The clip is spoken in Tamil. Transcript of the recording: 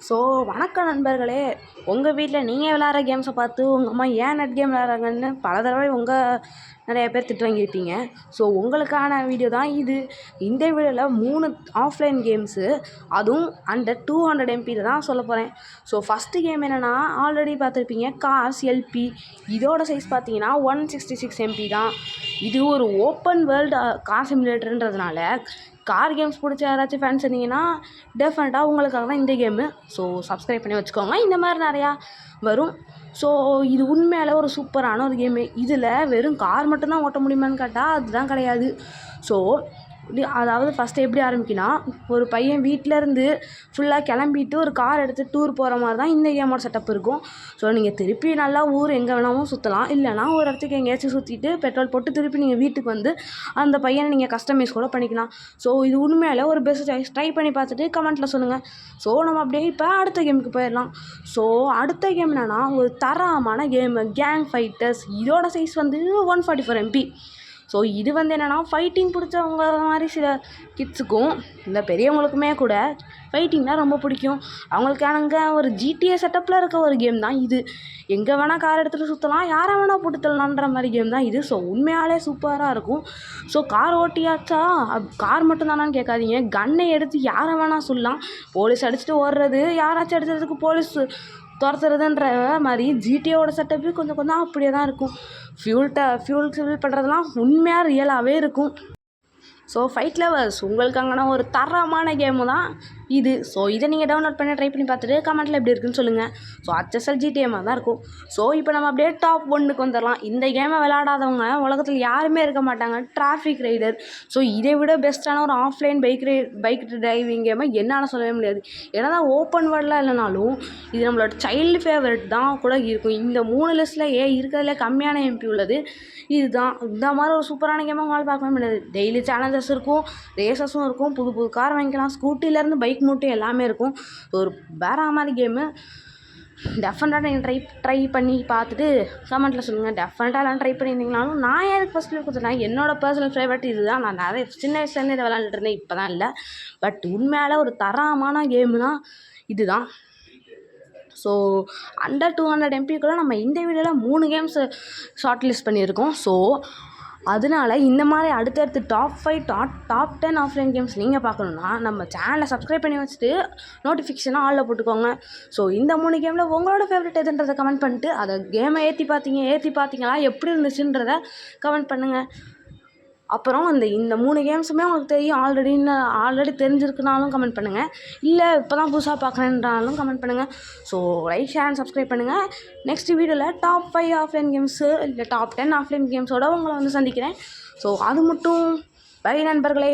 ஸோ வணக்கம் நண்பர்களே. உங்கள் வீட்டில் நீங்கள் விளையாடுற கேம்ஸை பார்த்து உங்கள் அம்மா ஏன் நெட் கேம் விளையாடுறாங்கன்னு பல தடவை நிறைய பேர் திட்டு வாங்கியிருப்பீங்க. ஸோ உங்களுக்கான வீடியோ தான் இது. இந்த வீடியோவில் 3 ஆஃப்லைன் கேம்ஸு, அதுவும் அண்டர் 200 MB தான் சொல்ல போகிறேன். ஸோ ஃபஸ்ட்டு கேம் என்னென்னா, ஆல்ரெடி பார்த்துருப்பீங்க, கார்ஸ் எல்பி. இதோட சைஸ் பார்த்தீங்கன்னா 166 MB தான். இது ஒரு ஓப்பன் வேர்ல்டு கார் சிமுலேட்டர்ன்றதுனால கார் கேம்ஸ் பிடிச்ச யாராச்சும் ஃபேன்ஸ் இருந்தீங்கன்னா டெஃபினட்டாக உங்களுக்காக தான் இந்த கேமு. ஸோ சப்ஸ்கிரைப் பண்ணி வச்சுக்கோங்க, இந்த மாதிரி நிறையா வரும். ஸோ இது உண்மையால் ஒரு சூப்பரான ஒரு கேமு. இதில் வெறும் கார் மட்டும்தான் ஓட்ட முடியுமான்னு கேட்டால் அதுதான் கிடையாது. ஸோ அதாவது ஃபஸ்ட்டு எப்படி ஆரம்பிக்குன்னா, ஒரு பையன் வீட்டிலேருந்து ஃபுல்லாக கிளம்பிட்டு ஒரு கார் எடுத்து டூர் போகிற மாதிரி தான் இந்த கேமோட செட்டப் இருக்கும். ஸோ நீங்கள் திருப்பி நல்லா ஊர் எங்கே வேணாலும் சுற்றலாம். இல்லைனா ஒரு இடத்துக்கு எங்கேயாச்சும் சுற்றிட்டு பெட்ரோல் போட்டு திருப்பி நீங்கள் வீட்டுக்கு வந்து அந்த பையனை நீங்கள் கஸ்டமைஸ் கூட பண்ணிக்கலாம். ஸோ இது உண்மையால் ஒரு பெஸ்ட் சாய்ஸ். ட்ரை பண்ணி பார்த்துட்டு கமெண்ட்டில் சொல்லுங்கள். ஸோ நம்ம அப்படியே இப்போ அடுத்த கேமுக்கு போயிடலாம். ஸோ அடுத்த கேம் என்னென்னா, ஒரு தரமான கேமு, கேங் ஃபைட்டர்ஸ். இதோட சைஸ் வந்து 144 MB. ஸோ இது வந்து என்னென்னா, ஃபைட்டிங் பிடிச்சவங்க மாதிரி சில கிட்ஸுக்கும் இந்த பெரியவங்களுக்குமே கூட ஃபைட்டிங்னால் ரொம்ப பிடிக்கும். அவங்களுக்கானங்க ஒரு GTA செட்டப்பில் இருக்க ஒரு கேம் தான் இது. எங்கே வேணால் கார் எடுத்துகிட்டு சுற்றலாம், யாரை வேணால் போட்டு தள்ளலான்ற மாதிரி கேம் தான் இது. ஸோ உண்மையாலே சூப்பராக இருக்கும். ஸோ கார் ஓட்டியாச்சா, கார் மட்டும்தானான்னு கேட்காதீங்க, கன்னை எடுத்து யாரை வேணால் சொல்லலாம். போலீஸ் அடிச்சுட்டு ஓடுறது, யாராச்சும் அடிச்சதுக்கு போலீஸ் துரத்துறதுன்ற மாதிரி ஜிடிஏவோட செட்டப்பு கொஞ்சம் அப்படியே தான் இருக்கும். ஃபியூல் ஃபில் பண்ணுறதுலாம் உண்மையாக ரியலாகவே இருக்கும். ஸோ ஃபைட் லவர்ஸ், உங்களுக்கான ஒரு தரமான கேமு தான் இது. ஸோ இதை நீங்கள் டவுன்லோட் பண்ணி ட்ரை பண்ணி பார்த்துட்டு கமெண்ட்டில் எப்படி இருக்குன்னு சொல்லுங்கள். ஸோ HSL GTA தான் இருக்கும். ஸோ இப்போ நம்ம அப்படியே டாப் 1க்கு வந்துடலாம். இந்த கேமை விளையாடாதவங்க உலகத்தில் யாருமே இருக்க மாட்டாங்க. Traffic rider. ஸோ இதை விட பெஸ்ட்டான ஒரு ஆஃப்லைன் பைக் டிரைவிங் கேமை என்னால் சொல்லவே முடியாது. ஏன்னா தான் ஓப்பன் வேர்ல்டில் இல்லைனாலும் இது நம்மளோட சைல்டு ஃபேவரட் தான் கூட இருக்கும். இந்த 3 லிஸ்ட்டில் இருக்கிறதுல கம்மியான MP உள்ளது இதுதான். இந்த மாதிரி ஒரு சூப்பரான கேமை உங்களால் பார்க்கவே முடியாது. டெய்லி சேலஞ்சஸ் இருக்கும், ரேசஸும் இருக்கும், புது கார் வாங்கிக்கலாம், ஸ்கூட்டிலேருந்து பைக் மூட்டை எல்லாமே இருக்கும். ஒரு வேற மாதிரி கேமு. டெஃபினட்டாக நீங்கள் ட்ரை பண்ணி பார்த்துட்டு கமெண்ட்டில் சொல்லுங்கள். டெஃபினட்டாக எல்லாம் ட்ரை பண்ணியிருந்தீங்கனாலும் நான் எனக்கு ஃபஸ்ட்டில் கொடுத்துட்டேன். என்னோடய பர்சனல் ஃபேவரட் இது தான். நான் நிறைய சின்ன வயசுலேருந்து இதை விளையாண்டுட்டு இருந்தேன், இப்போ தான் இல்லை. பட் உண்மையால் ஒரு தரமான கேமுனா இது தான். ஸோ அண்டர் 200 MBக்குள்ளே நம்ம இந்த வீடியோவில் 3 கேம்ஸ் ஷார்ட் லிஸ்ட் பண்ணியிருக்கோம். ஸோ அதனால் இந்த மாதிரி அடுத்தடுத்து டாப் 5 டாப் 10 ஆஃப்லைன் கேம்ஸ் நீங்கள் பார்க்கணுன்னா நம்ம சேனலை சப்ஸ்கிரைப் பண்ணி வச்சுட்டு நோட்டிஃபிகேஷனாக ஆளில் போட்டுக்கோங்க. ஸோ இந்த 3 கேமில் உங்களோட ஃபேவரட் எதுன்றதை கமெண்ட் பண்ணிட்டு, அதை கேமை ஏற்றி பார்த்தீங்களா, எப்படி இருந்துச்சுன்றதை கமெண்ட் பண்ணுங்கள். அப்புறம் இந்த 3 கேம்ஸுமே உங்களுக்கு தெரியும், ஆல்ரெடி தெரிஞ்சிருக்குனாலும் கமெண்ட் பண்ணுங்கள். இல்லை இப்போ தான் புதுசாக பார்க்குறேன்றாலும் கமெண்ட் பண்ணுங்கள். So like, share and subscribe பண்ணுங்கள். நெக்ஸ்ட் வீடியோவில் டாப் 5 ஆஃப்லைன் கேம்ஸு இல்லை டாப் 10 ஆஃப்லைன் கேம்ஸோடு உங்களை வந்து சந்திக்கிறேன். ஸோ அது மட்டும் பை நண்பர்களே.